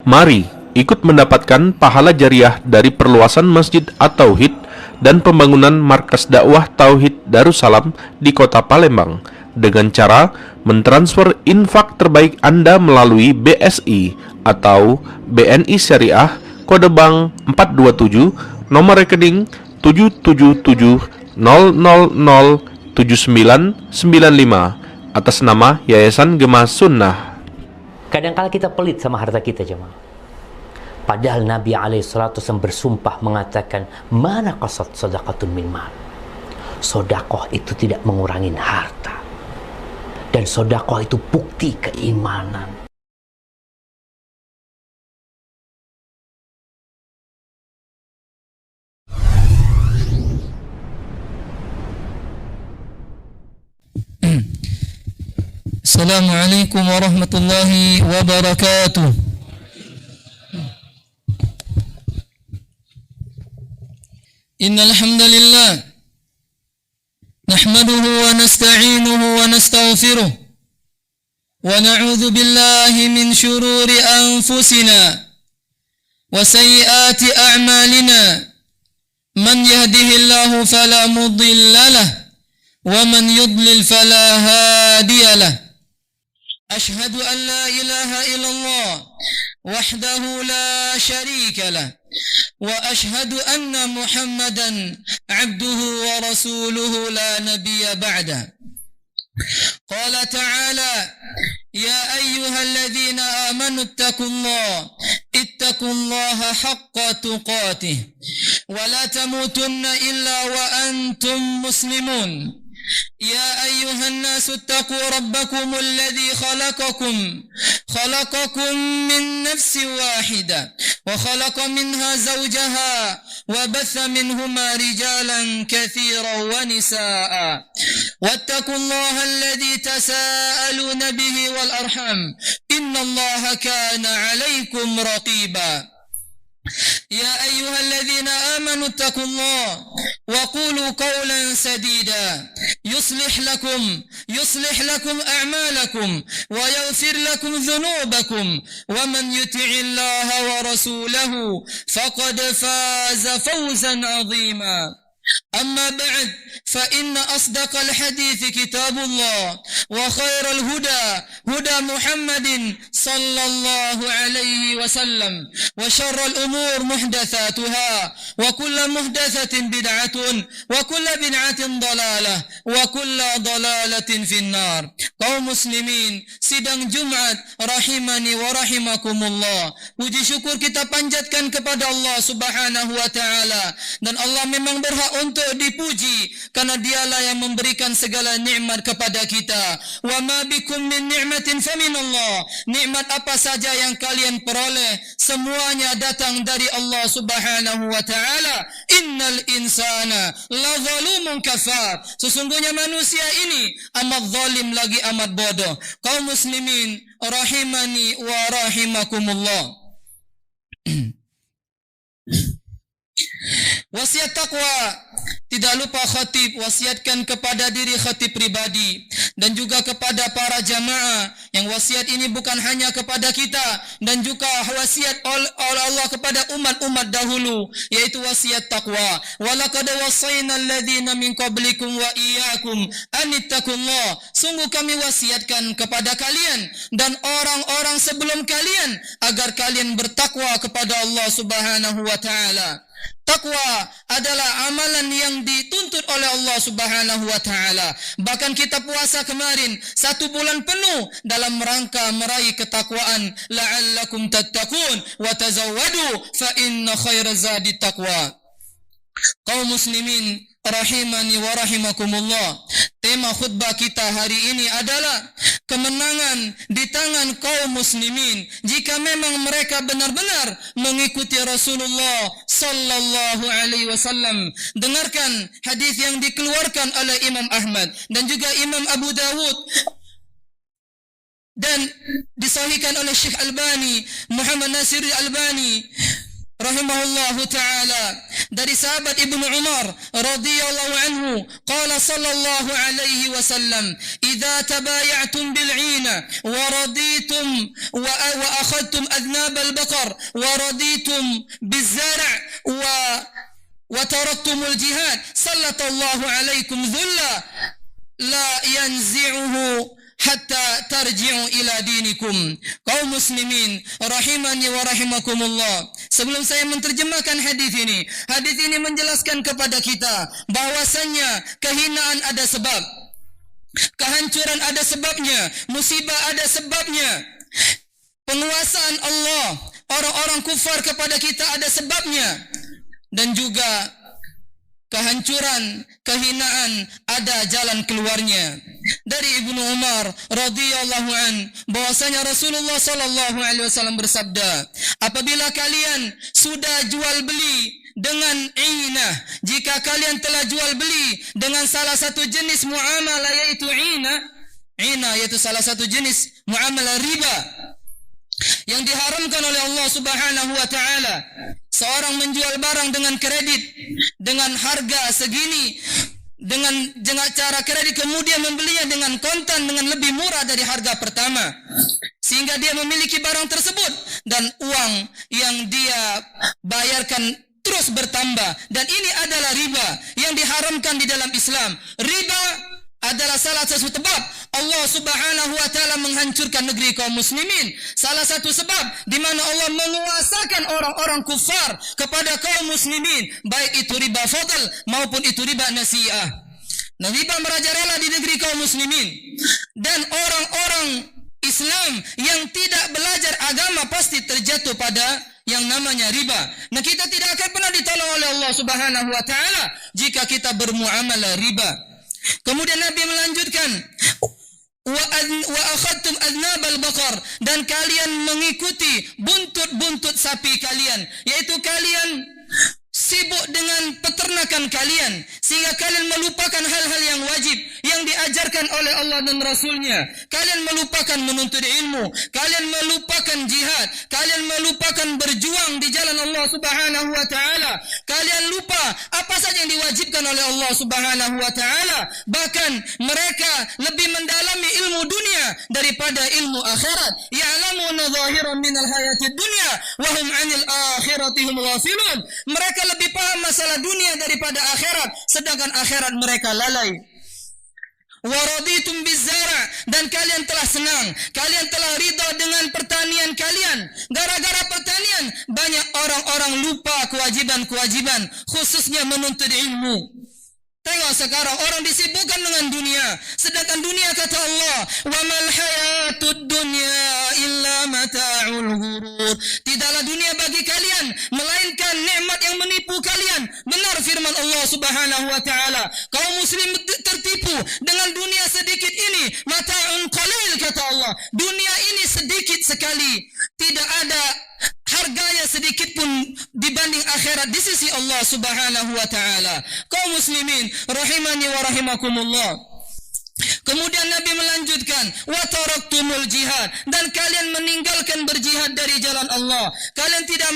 Mari ikut mendapatkan pahala jariah dari perluasan Masjid At-Tauhid dan pembangunan markas dakwah Tauhid Darussalam di Kota Palembang dengan cara mentransfer infak terbaik Anda melalui BSI atau BNI Syariah kode bank 427 nomor rekening 77700007995 atas nama Yayasan Gemah Sunnah. Kadang-kala kita pelit sama harta kita, jemaah. Padahal Nabi SAW bersumpah mengatakan, mana qasad sadaqatun min mal. Sodakoh itu tidak mengurangi harta. Dan sodakoh itu bukti keimanan. Assalamualaikum warahmatullahi wabarakatuh. Innal hamdalillah nahmaduhu wa nasta'inuhu wa nastaghfiruh wa na'udzu billahi min shururi anfusina wa sayyiati a'malina. Man yahdihillahu fala mudilla lahu wa man yudlil fala hadiya lahu. أشهد أن لا إله إلا الله وحده لا شريك له وأشهد أن محمدا عبده ورسوله لا نبي بعده. قال تعالى يا أيها الذين آمنوا اتقوا الله حق تقاته ولا تموتن إلا وأنتم مسلمون. يا أيها الناس اتقوا ربكم الذي خلقكم من نفس واحدة وخلق منها زوجها وبث منهما رجالا كثيرا ونساء واتقوا الله الذي تساءلون به والأرحام إن الله كان عليكم رقيبا. يا أيها الذين آمنوا اتقوا الله وقولوا قولا سديدا يصلح لكم أعمالكم ويغفر لكم ذنوبكم ومن يطع الله ورسوله فقد فاز فوزا عظيما. أما بعد فإن أصدق الحديث كتاب الله وخير الهدى هدى محمد صلى الله عليه وسلم وشر الأمور محدثاتها وكل محدثة بدعة وكل بدعة ضلالة وكل ضلالة في النار. Kaum muslimin, sidang Jumat rahimani wa rahimakumullah. Puji syukur kita panjatkan kepada Allah Subhanahu wa taala, dan Allah memang berhak untuk dipuji karena dialah yang memberikan segala nikmat kepada kita. Wa ma bikum min ni'matin faminallah. Nikmat apa saja yang kalian peroleh semuanya datang dari Allah Subhanahu wa taala. Innal insana la zalumun kafar. Sesungguhnya manusia ini amat zalim lagi amat bodoh. Kaum muslimin rahimani wa rahimakumullah. Wasiat takwa, tidak lupa khatib wasiatkan kepada diri khatib pribadi dan juga kepada para jamaah, yang wasiat ini bukan hanya kepada kita dan juga wasiat oleh Allah kepada umat-umat dahulu, yaitu wasiat takwa. Walaqad wassayna alladhina min qablikum wa iyyakum an ittaqullah. Sungguh kami wasiatkan kepada kalian dan orang-orang sebelum kalian agar kalian bertakwa kepada Allah Subhanahu wa taala. Takwa adalah amalan yang dituntut oleh Allah Subhanahu wa taala. Bahkan kita puasa kemarin 1 bulan penuh dalam rangka meraih ketakwaan. La'allakum tattaqun wa tazawwadu fa inna khaira zadi taqwa. Kaum muslimin rahimani wa rahimakumullah. Tema khutbah kita hari ini adalah kemenangan di tangan kaum muslimin jika memang mereka benar-benar mengikuti Rasulullah sallallahu alaihi wasallam. Dengarkan hadis yang dikeluarkan oleh Imam Ahmad dan juga Imam Abu Dawud dan disahihkan oleh Syekh Albani, Muhammad Nasir Albani. rahimahullahu ta'ala dari sahabat Ibnu Umar radhiyallahu anhu qala sallallahu alaihi wasallam idza tabaya'tum bil 'ina wa raditum wa akhadtum adnab al baqar wa raditum biz zar' wa taraktum al jihad sallallahu alaikum dhulla la yanzi'uhu hatta tarji'u ila dinikum. Kaum muslimin rahimani wa rahimakumullah. Sebelum saya menerjemahkan hadis ini menjelaskan kepada kita bahwasannya kehinaan ada sebab, kehancuran ada sebabnya, musibah ada sebabnya, penguasaan Allah orang-orang kufar kepada kita ada sebabnya, dan juga kehancuran, kehinaan ada jalan keluarnya. Dari Ibnu Umar radhiyallahu an bahwasanya Rasulullah sallallahu alaihi wasallam bersabda, apabila kalian sudah jual beli dengan inah, jika kalian telah jual beli dengan salah satu jenis muamalah yaitu inah yaitu salah satu jenis muamalah riba yang diharamkan oleh Allah Subhanahu wa taala. Seorang menjual barang dengan kredit dengan harga segini, dengan cara kredit, kemudian membelinya dengan kontan dengan lebih murah dari harga pertama, sehingga dia memiliki barang tersebut dan uang yang dia bayarkan terus bertambah, dan ini adalah riba yang diharamkan di dalam Islam. Riba adalah salah satu sebab Allah Subhanahu wa taala menghancurkan negeri kaum muslimin. Salah satu sebab di mana Allah menguasakan orang-orang kufar kepada kaum muslimin, baik itu riba fadl maupun itu riba nasi'ah. Nah, riba merajalela di negeri kaum muslimin, dan orang-orang Islam yang tidak belajar agama pasti terjatuh pada yang namanya riba. Nah, kita tidak akan pernah ditolong oleh Allah Subhanahu wa taala jika kita bermuamalah riba. Kemudian Nabi melanjutkan, wa akhadtum adnab al-baqar, dan kalian mengikuti buntut-buntut sapi kalian, yaitu kalian sibuk dengan peternakan kalian sehingga kalian melupakan hal-hal yang wajib yang diajarkan oleh Allah dan Rasulnya. Kalian melupakan menuntut ilmu, kalian melupakan jihad, kalian melupakan berjuang di jalan Allah Subhanahu wa taala. Kalian lupa apa saja yang diwajibkan oleh Allah Subhanahu wa taala. Bahkan mereka lebih mendalami ilmu dunia daripada ilmu akhirat. Ya'lamuna zahiran minal hayatid dunya wa hum 'anil akhirati hum ghafilun. Mereka lebih paham masalah dunia daripada akhirat, sedangkan akhirat mereka lalai. Waraditum bizara, dan kalian telah senang, kalian telah ridha dengan pertanian kalian. Gara-gara pertanian banyak orang-orang lupa kewajiban-kewajiban, khususnya menuntut ilmu. Tengok sekarang orang disibukkan dengan dunia, sedangkan dunia kata Allah, wa mal hayatud dunya illa mata'ul ghurur. Tidaklah dunia bagi kalian melainkan nikmat yang menipu kalian. Benar firman Allah Subhanahu wa taala. Kaum muslim tertipu dengan dunia sedikit ini. Mata'un qalil kata Allah. Dunia ini sedikit sekali, tidak ada harganya sedikit pun dibanding akhirat di sisi Allah Subhanahu wa taala. Kaum muslimin rahimani wa rahimakumullah. Kemudian Nabi melanjutkan, wa taraktumul jihad, dan kalian meninggalkan berjihad dari jalan Allah. Kalian tidak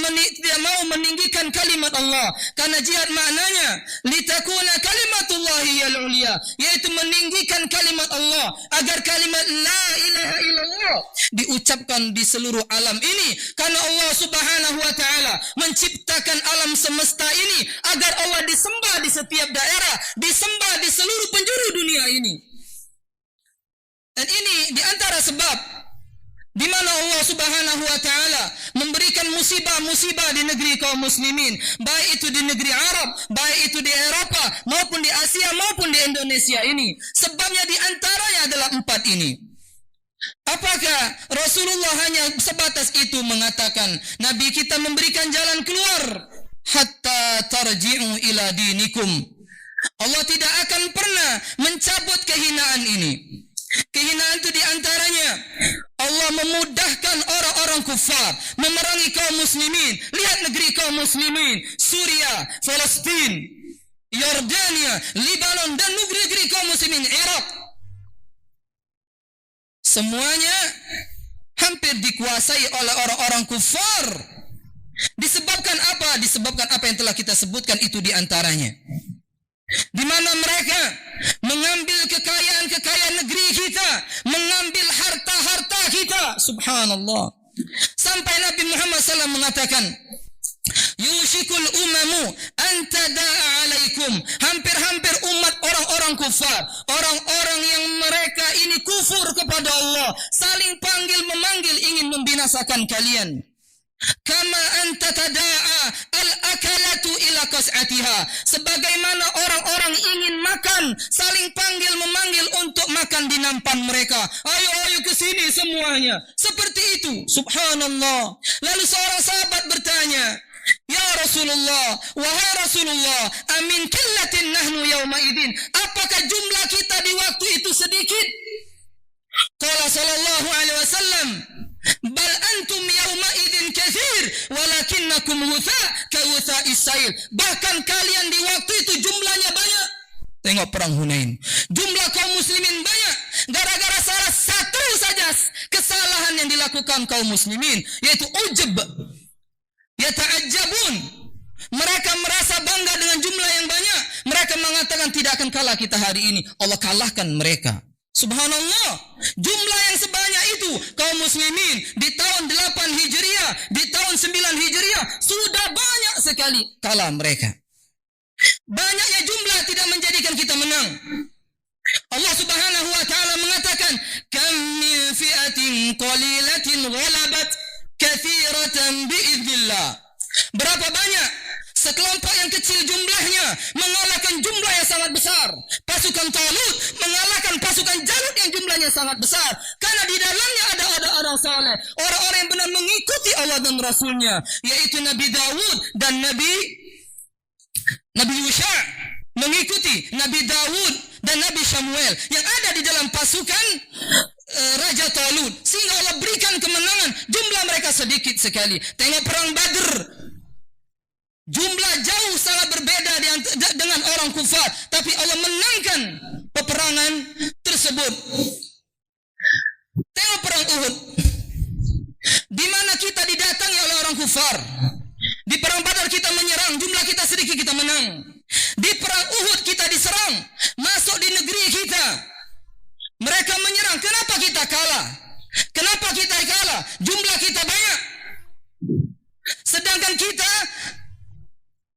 mau meninggikan kalimat Allah, karena jihad maknanya litakuna kalimatullahi yal ulia, yaitu meninggikan kalimat Allah agar kalimat la ilaha illallah diucapkan di seluruh alam ini. Karena Allah Subhanahu wa taala menciptakan alam semesta ini agar Allah disembah di setiap daerah, disembah di seluruh penjuru dunia ini. Dan ini diantara sebab di mana Allah Subhanahu wa taala memberikan musibah-musibah di negeri kaum muslimin, baik itu di negeri Arab, baik itu di Eropa, maupun di Asia, maupun di Indonesia ini. Sebabnya diantaranya adalah 4 ini. Apakah Rasulullah hanya sebatas itu mengatakan, Nabi kita memberikan jalan keluar, hatta tarji'u ila dinikum. Allah tidak akan pernah mencabut kehinaan ini. Kehinaan itu diantaranya Allah memudahkan orang-orang kufar memerangi kaum muslimin. Lihat negeri kaum muslimin, Suria, Palestina, Yordania, Lebanon, dan negeri-negeri kaum muslimin, Irak. Semuanya hampir dikuasai oleh orang-orang kufar. Disebabkan apa? Disebabkan apa yang telah kita sebutkan itu diantaranya. Di mana mereka mengambil kekayaan-kekayaan negeri kita, mengambil harta-harta kita. Subhanallah. Sampai Nabi Muhammad SAW mengatakan, yushikul umamu antada'a alaikum. Hampir-hampir umat orang-orang kufar, orang-orang yang mereka ini kufur kepada Allah, saling panggil memanggil ingin membinasakan kalian. Kama anta tada'a al-akalatu ila qas'atiha. Sebagaimana orang-orang ingin makan, saling panggil memanggil untuk makan di nampan mereka. Ayo ke sini semuanya. Seperti itu. Subhanallah. Lalu seorang sahabat bertanya, ya Rasulullah, wahai Rasulullah, amin killatin nahnu yawma idin. Apakah jumlah kita di waktu itu sedikit? Qala sallallahu alaihi wasallam, bal antum yawma idin katsir walakinnakum wutha ka wutha'is sail. Bahkan kalian di waktu itu jumlahnya banyak. Tengok perang Hunain. Jumlah kaum muslimin banyak. Gara-gara salah satu saja kesalahan yang dilakukan kaum muslimin, yaitu ujub. Yata'ajjabun. Mereka merasa bangga dengan jumlah yang banyak. Mereka mengatakan tidak akan kalah kita hari ini. Allah kalahkan mereka. Subhanallah. Jumlah yang sebanyak itu kaum muslimin di tahun 8 Hijriah, di tahun 9 Hijriah sudah banyak sekali kalah mereka. Banyaknya jumlah tidak menjadikan kita menang. Allah Subhanahu wa taala mengatakan, kam min fi'atin qalilatin ghalabat katsiratan biiznillah. Berapa banyak sekelompok yang kecil jumlahnya mengalahkan jumlah yang sangat besar. Pasukan Talut mengalahkan pasukan Jalut yang jumlahnya sangat besar. Karena di dalamnya ada orang saleh, orang-orang yang benar mengikuti Allah dan Rasulnya, yaitu Nabi Dawud dan Nabi Yusha, mengikuti Nabi Dawud dan Nabi Samuel yang ada di dalam pasukan Raja Talut, sehingga Allah berikan kemenangan. Jumlah mereka sedikit sekali. Tengok perang Badr, jumlah jauh sangat berbeda dengan orang kufar, tapi Allah menangkan peperangan tersebut. Tengok perang Uhud, di mana kita didatangi oleh orang kufar. Di perang Badar kita menyerang, jumlah kita sedikit, kita menang. Di perang Uhud kita diserang, masuk di negeri kita, mereka menyerang. Kenapa kita kalah? Kenapa kita kalah? Jumlah kita banyak, sedangkan kita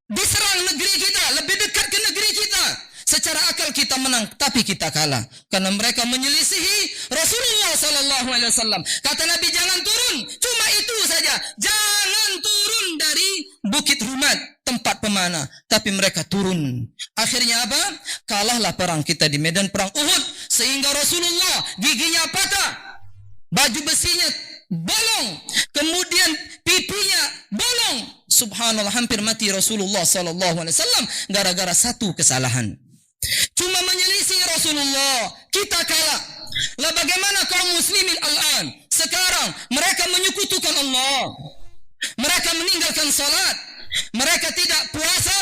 diserang negeri kita, lebih dekat ke negeri kita. Secara akal kita menang, tapi kita kalah karena mereka menyelisihi Rasulullah sallallahu alaihi wasallam. Kata Nabi, jangan turun, cuma itu saja, jangan turun dari Bukit Rumat, tempat pemanah. Tapi mereka turun. Akhirnya apa? Kalahlah perang kita di medan perang Uhud, sehingga Rasulullah giginya patah, baju besinya bolong, kemudian pipinya bolong. Subhanallah, hampir mati Rasulullah sallallahu alaihi wasallam gara-gara satu kesalahan. Cuma menyelisih Rasulullah, kita kalah. Lah bagaimana kaum muslimin al-an? Sekarang mereka menyekutukan Allah. Mereka meninggalkan salat. Mereka tidak puasa.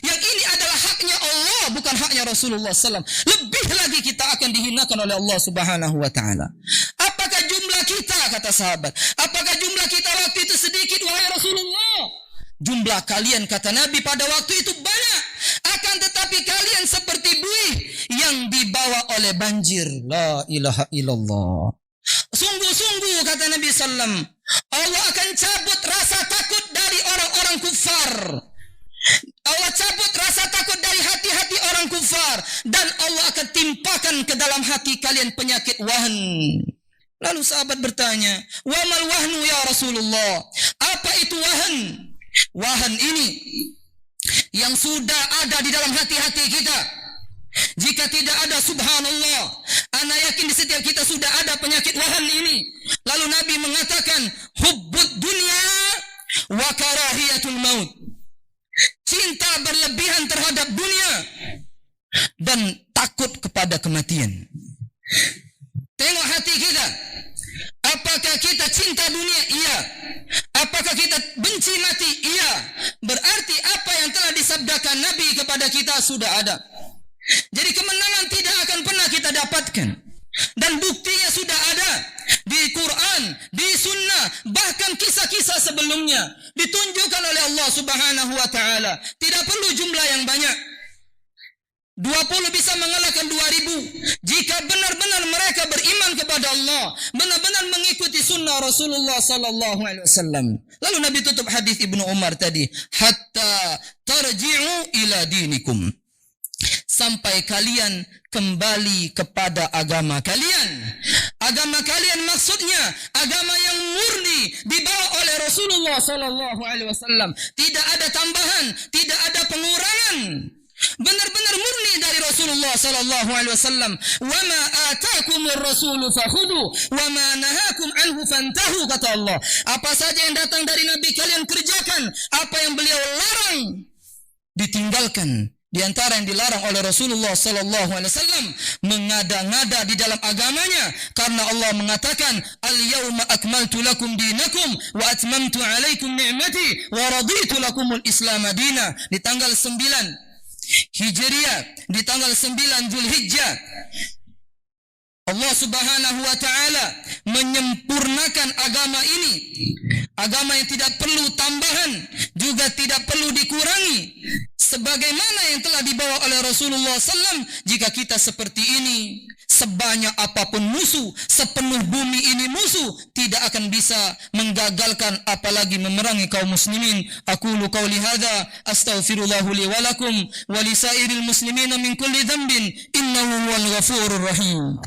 Yang ini adalah haknya Allah, bukan haknya Rasulullah SAW. Lebih lagi kita akan dihinakan oleh Allah Subhanahu wa taala. Apakah jumlah kita, kata sahabat, apakah jumlah kita waktu itu sedikit, wahai Rasulullah? Jumlah kalian, kata Nabi, pada waktu itu banyak. Akan tetapi kalian seperti buih yang dibawa oleh banjir. La ilaha illallah. Sungguh-sungguh, kata Nabi SAW, Allah akan cabut rasa takut dari orang-orang kufar. Allah cabut rasa takut dari hati-hati orang kufar, dan Allah akan timpakan ke dalam hati kalian penyakit wahan. Lalu sahabat bertanya, wa mal wahnu ya Rasulullah? Apa itu wahan? Wahan ini yang sudah ada di dalam hati-hati kita. Jika tidak ada, subhanallah, ana yakin di setiap kita sudah ada penyakit wahan ini. Lalu Nabi mengatakan, hubbud dunya wa karahiyatul maut. Cinta berlebihan terhadap dunia dan takut kepada kematian. Tengok hati kita. Apakah kita cinta dunia? Iya. Apakah kita benci mati? Iya. Berarti apa yang telah disabdakan Nabi kepada kita sudah ada. Jadi kemenangan tidak akan pernah kita dapatkan. Dan buktinya sudah ada di Quran, di Sunnah, bahkan kisah-kisah sebelumnya ditunjukkan oleh Allah Subhanahu wa taala. Tidak perlu jumlah yang banyak. 20 bisa mengalahkan 2000 jika benar-benar mereka beriman kepada Allah, benar-benar mengikuti sunnah Rasulullah sallallahu alaihi wasallam. Lalu Nabi tutup hadis Ibnu Umar tadi, hatta tarji'u ila dinikum, sampai kalian kembali kepada agama kalian. Agama kalian maksudnya agama yang murni dibawa oleh Rasulullah sallallahu alaihi wasallam. Tidak ada tambahan, tidak ada pengurangan. Benar-benar murni dari Rasulullah sallallahu alaihi wasallam. Wa ma ataakumur rasulu fakhudhu wa ma nahakum anhu fantahu, kata Allah. Apa saja yang datang dari Nabi kalian kerjakan, apa yang beliau larang ditinggalkan. Di antara yang dilarang oleh Rasulullah sallallahu alaihi wasallam mengada-ngada di dalam agamanya, karena Allah mengatakan al-yauma akmaltu lakum dinakum wa atmamtu alaikum ni'mati wa raditu lakumul Islam madina. Di tanggal 9 Hijriah, di tanggal 9 Zulhijjah, Allah Subhanahu wa taala menyempurnakan agama ini. Agama yang tidak perlu tambahan, juga tidak perlu dikurangi. Sebagaimana yang telah dibawa oleh Rasulullah SAW. Jika kita seperti ini, sebanyak apapun musuh, sepenuh bumi ini musuh, tidak akan bisa menggagalkan apalagi memerangi kaum muslimin. Aqulu qawli hadza astaghfirullahu li wa lakum wa lisairil muslimina min kulli dhanbin innahu huwal ghafurur rahim.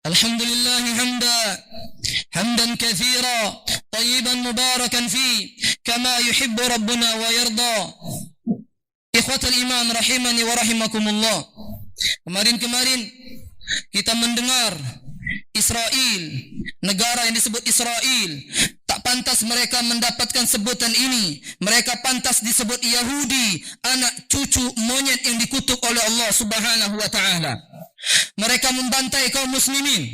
Alhamdulillah hamdan katsira tayyiban mubarakan fi kama yuhibbu rabbuna wa yarda. Ikhwatal iman rahimani wa rahimakumullah. Kemarin kita mendengar Israel, negara yang disebut Israel, tak pantas mereka mendapatkan sebutan ini. Mereka pantas disebut Yahudi, anak cucu monyet yang dikutuk oleh Allah Subhanahu wa taala. Mereka membantai kaum muslimin.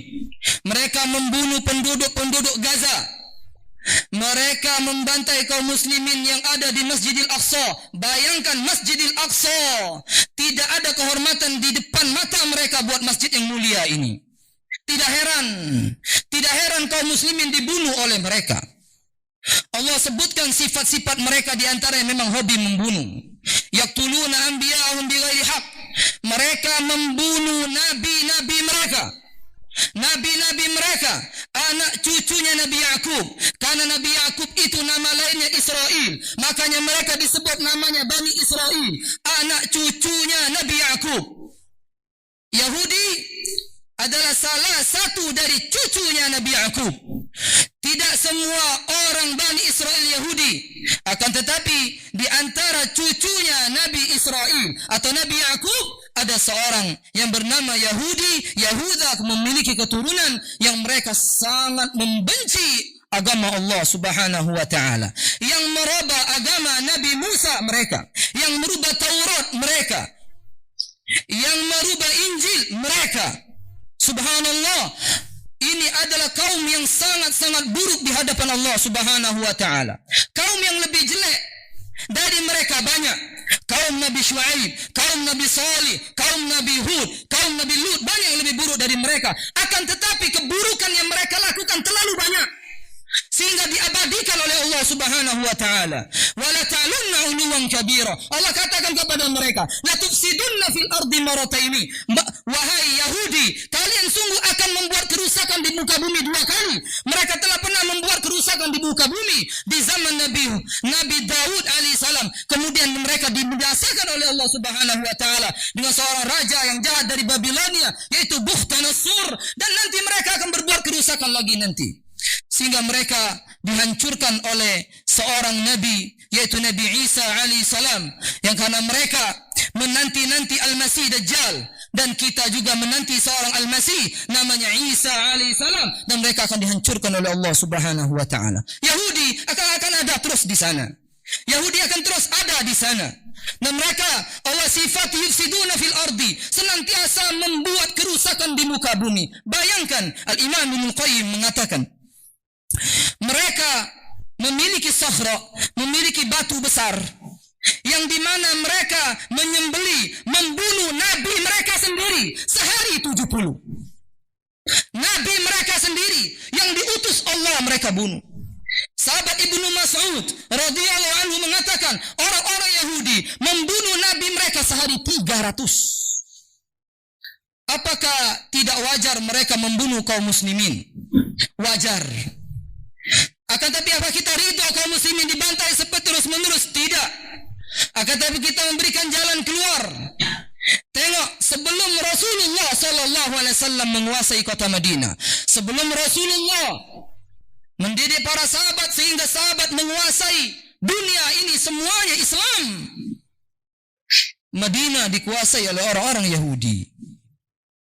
Mereka membunuh penduduk-penduduk Gaza. Mereka membantai kaum muslimin yang ada di Masjidil Aqsa. Bayangkan Masjidil Aqsa, tidak ada kehormatan di depan mata mereka buat masjid yang mulia ini. Tidak heran kaum muslimin dibunuh oleh mereka. Allah sebutkan sifat-sifat mereka, di antara yang memang hobi membunuh. Yaqtuluna anbiya'ahum bighairi haqq. Mereka membunuh nabi-nabi mereka. Nabi-nabi mereka, anak cucunya Nabi Yakub. Karena Nabi Yakub itu nama lainnya Israel, makanya mereka disebut namanya Bani Israel, anak cucunya Nabi Yakub. Yahudi adalah salah satu dari cucunya Nabi Yakub. Tidak semua orang Bani Israel Yahudi, akan tetapi di antara cucunya Nabi Israel atau Nabi Yakub ada seorang yang bernama Yahudi. Yahuda memiliki keturunan yang mereka sangat membenci agama Allah Subhanahu wa taala, yang merubah agama Nabi Musa mereka, yang merubah Taurat mereka, yang merubah Injil mereka. Subhanallah, ini adalah kaum yang sangat-sangat buruk di hadapan Allah Subhanahu wa taala. Kaum yang lebih jelek dari mereka banyak. Kaum Nabi Shu'aib, kaum Nabi Salih, kaum Nabi Hud, kaum Nabi Lut, banyak yang lebih buruk dari mereka. Akan tetapi keburukan yang mereka lakukan terlalu banyak, sehingga diabadikan oleh Allah Subhanahu wa taala. Wala ta'lunna 'uluwan kabira. Allah katakan kepada mereka, la tufsidunna fil ardi marataini. Wahai Yahudi, kalian sungguh akan membuat kerusakan di muka bumi 2 kali. Mereka telah pernah membuat kerusakan di muka bumi di zaman Nabi Daud alaihissalam. Kemudian mereka dibinasakan oleh Allah Subhanahu wa taala dengan seorang raja yang jahat dari Babilonia, yaitu Bukhtanasur, dan nanti mereka akan berbuat kerusakan lagi nanti. Sehingga mereka dihancurkan oleh seorang nabi, yaitu Nabi Isa alaihissalam, yang karena mereka menanti-nanti Al-Masih Dajjal, dan kita juga menanti seorang Al-Masih namanya Isa alaihissalam, dan mereka akan dihancurkan oleh Allah Subhanahu wa taala. Yahudi akan ada terus di sana. Yahudi akan terus ada di sana. Dan mereka, Allah sifat yufsiduna fil ardi, senantiasa membuat kerusakan di muka bumi. Bayangkan, Al-Imam Ibnu Qayyim mengatakan, mereka memiliki sakhra, memiliki batu besar, yang dimana mereka menyembeli, membunuh nabi mereka sendiri. Yahudi sehari 70. Nabi mereka sendiri yang diutus Allah mereka bunuh. Sahabat Ibnu Mas'ud radhiyallahu anhu mengatakan orang-orang Yahudi membunuh Nabi mereka sehari 300. Apakah tidak wajar mereka membunuh kaum muslimin? Wajar. Akan tapi apa kita ridho kaum muslimin dibantai terus menerus? Tidak. Akan tapi kita memberikan jalan keluar. Tengok, sebelum Rasulullah sallallahu alaihi wasallam menguasai kota Madinah, sebelum Rasulullah mendidik para sahabat sehingga sahabat menguasai dunia ini semuanya Islam, Madinah dikuasai oleh orang-orang Yahudi.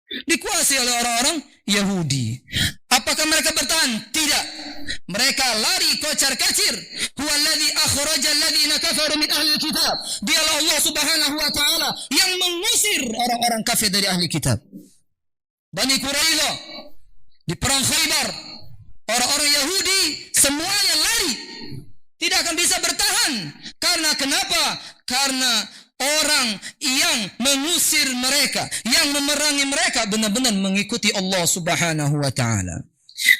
Dikuasai oleh orang-orang Yahudi. Apakah mereka bertahan? Tidak. Mereka lari kocar-kacir. Huwallazi akhrajal ladzina kafaru min ahli kitab. Dialah Allah Subhanahu wa taala yang mengusir orang-orang kafir dari ahli kitab. Bani Quraidah di perang Khaybar, orang-orang Yahudi semuanya lari. Tidak akan bisa bertahan. Karena kenapa? Karena orang yang mengusir mereka, yang memerangi mereka benar-benar mengikuti Allah Subhanahu wa taala.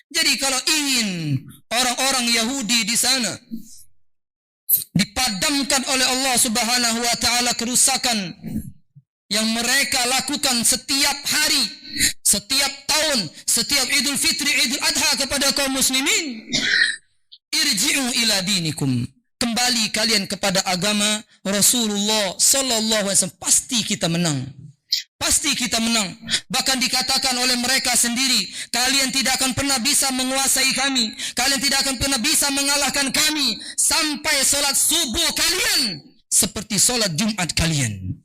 Jadi kalau ingin orang-orang Yahudi di sana dipadamkan oleh Allah Subhanahu wa taala kerusakan yang mereka lakukan setiap hari, setiap tahun, setiap Idul Fitri, Idul Adha kepada kaum muslimin, irji'u ila dinikum. Kembali kalian kepada agama Rasulullah sallallahu alaihi wasallam. Pasti kita menang. Pasti kita menang. Bahkan dikatakan oleh mereka sendiri, kalian tidak akan pernah bisa menguasai kami. Kalian tidak akan pernah bisa mengalahkan kami sampai solat subuh kalian seperti solat Jumat kalian.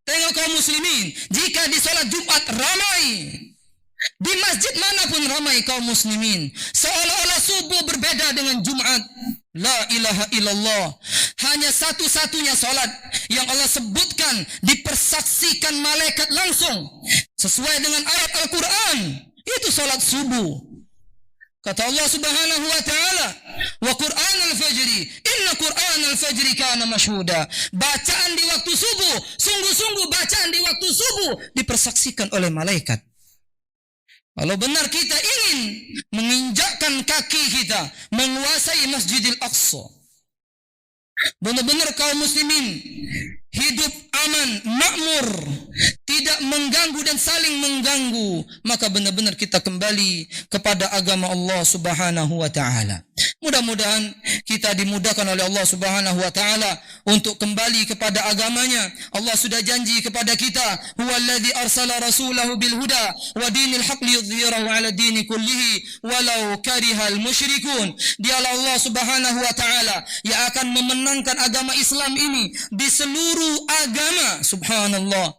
Tengok kaum muslimin, jika di solat Jumat ramai, di masjid manapun ramai kaum muslimin, seolah-olah subuh berbeda dengan Jumat. La ilaha illallah. Hanya satu-satunya solat yang Allah sebutkan dipersaksikan malaikat langsung sesuai dengan ayat Al-Quran, itu solat subuh. Kata Allah Subhanahu wa taala, wa Qur'an al-fajri, inna Qur'an al-fajri kana mashhuda. Bacaan di waktu subuh, sungguh-sungguh bacaan di waktu subuh dipersaksikan oleh malaikat. Kalau benar kita ingin menginjakkan kaki kita menguasai Masjidil Aqsa, benar-benar kaum muslimin hidup aman, makmur, tidak mengganggu dan saling mengganggu, maka benar-benar kita kembali kepada agama Allah Subhanahu wa taala. Mudah-mudahan kita dimudahkan oleh Allah Subhanahu wa taala untuk kembali kepada agamanya. Allah sudah janji kepada kita, huwallazi arsala rasulahu bil huda wa dinil haqq liyudhhirahu 'ala dini kullihi walau karihal musyrikun. Dialah Allah Subhanahu wa taala yang akan memenangkan agama Islam ini di seluruh agama. Subhanallah.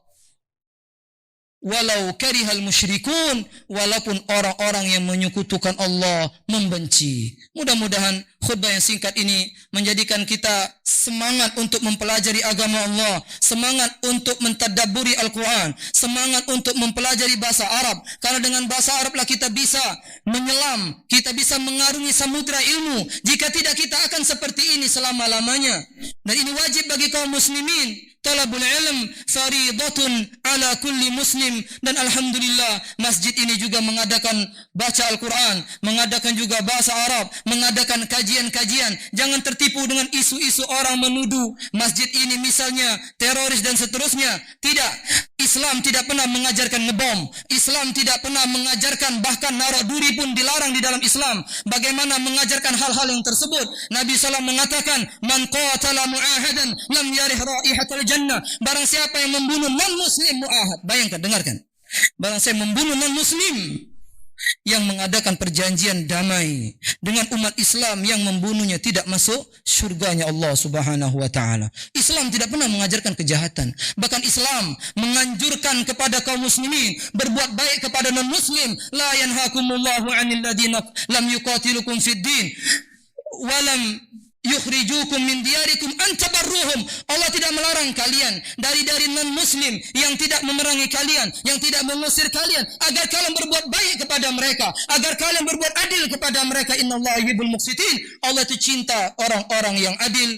Walau karihal musyrikun, walaupun orang-orang yang menyekutukan Allah membenci. Mudah-mudahan khutbah yang singkat ini menjadikan kita semangat untuk mempelajari agama Allah, semangat untuk mentadabburi Al-Quran, semangat untuk mempelajari bahasa Arab. Karena dengan bahasa Arab lah kita bisa menyelam, kita bisa mengarungi samudra ilmu. Jika tidak, kita akan seperti ini selama-lamanya. Dan ini wajib bagi kaum muslimin. Talabul ilm faridatun ala kulli muslim. Dan alhamdulillah masjid ini juga mengadakan baca Al-Quran, mengadakan juga bahasa Arab, mengadakan kajian-kajian. Jangan tertipu dengan isu-isu orang menuduh masjid ini misalnya teroris dan seterusnya. Tidak. Islam tidak pernah mengajarkan ngebom. Islam tidak pernah mengajarkan, bahkan naruh duri pun dilarang di dalam Islam. Bagaimana mengajarkan hal-hal yang tersebut? Nabi SAW mengatakan, man qatala mu'ahadan lam yarih raihatal jannah. Barang siapa yang membunuh non-muslim mu'ahad. Bayangkan, dengarkan. Barang siapa membunuh non-muslim yang mengadakan perjanjian damai dengan umat Islam, yang membunuhnya tidak masuk syurganya Allah Subhanahu wa taala. Islam tidak pernah mengajarkan kejahatan. Bahkan Islam menganjurkan kepada kaum muslimin berbuat baik kepada non-muslim. La yanhakumullahu 'anil ladzina lam yuqatilukum fid din wa lam yukhrijukum min diyarikum an tabarruhum. Allah tidak melarang kalian dari non-muslim yang tidak memerangi kalian, yang tidak mengusir kalian, agar kalian berbuat baik kepada mereka, agar kalian berbuat adil kepada mereka. Innallaha yuhibbul muqsitin. Allah itu cinta orang-orang yang adil.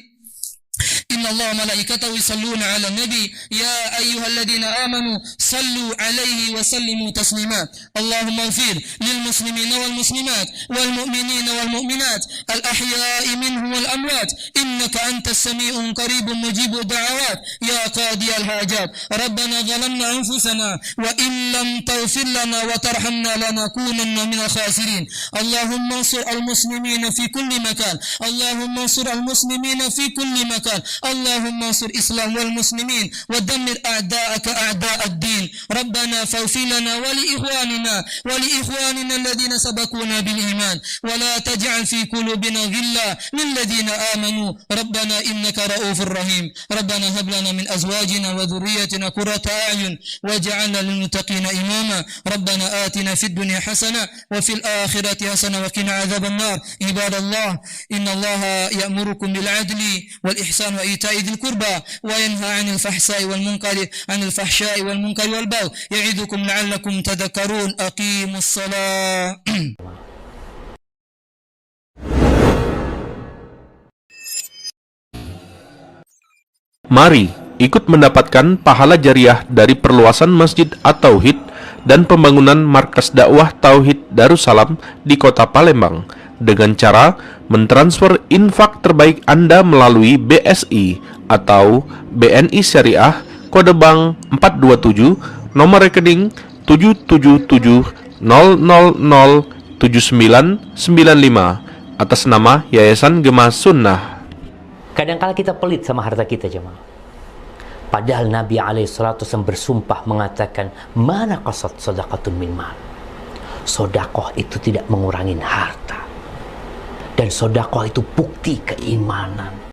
إن الله ملائكته يصلون على النبي يا أيها الذين آمنوا صلوا عليه وسلموا تسليما اللهم اغفر للمسلمين والمسلمات والمؤمنين والمؤمنات الأحياء منهم والأموات إنك أنت السميع قريب مجيب الدعوات يا قاضي الحاجات ربنا ظلمنا أنفسنا وإن لم تغفر لنا وترحمنا لنكونن من الخاسرين اللهم انصر المسلمين في كل مكان اللهم انصر المسلمين في كل مكان اللهم انصر الإسلام والمسلمين ودمر أعداءك أعداء الدين ربنا فاغفر لنا ولإخواننا الذين سبقونا بالإيمان ولا تجعل في قلوبنا غلا للذين آمنوا ربنا إنك رؤوف رحيم ربنا هب لنا من أزواجنا وذريتنا قرة أعين واجعلنا للمتقين إماما ربنا آتنا في الدنيا حسنة وفي الآخرة حسنة وقنا عذاب النار عباد الله إن الله يأمركم بالعدل والإحسان وإيتاء ذي القربى وينهى عن الفحشاء والمنكر والبغي يعظكم لعلكم تذكرون أقيموا الصلاة Mari ikut mendapatkan pahala jariah dari perluasan Masjid At-Tauhid dan pembangunan markas dakwah Tauhid Darussalam di Kota Palembang dengan cara mentransfer infak terbaik Anda melalui BSI atau BNI Syariah kode bank 427 nomor rekening 77700007995 atas nama Yayasan Gemah Sunnah. Kadangkala kita pelit sama harta kita, jemaah. Padahal Nabi SAW bersumpah mengatakan, mana qasat sadaqatun min mal. Sodakoh itu tidak mengurangi harta. Dan sodakoh itu bukti keimanan.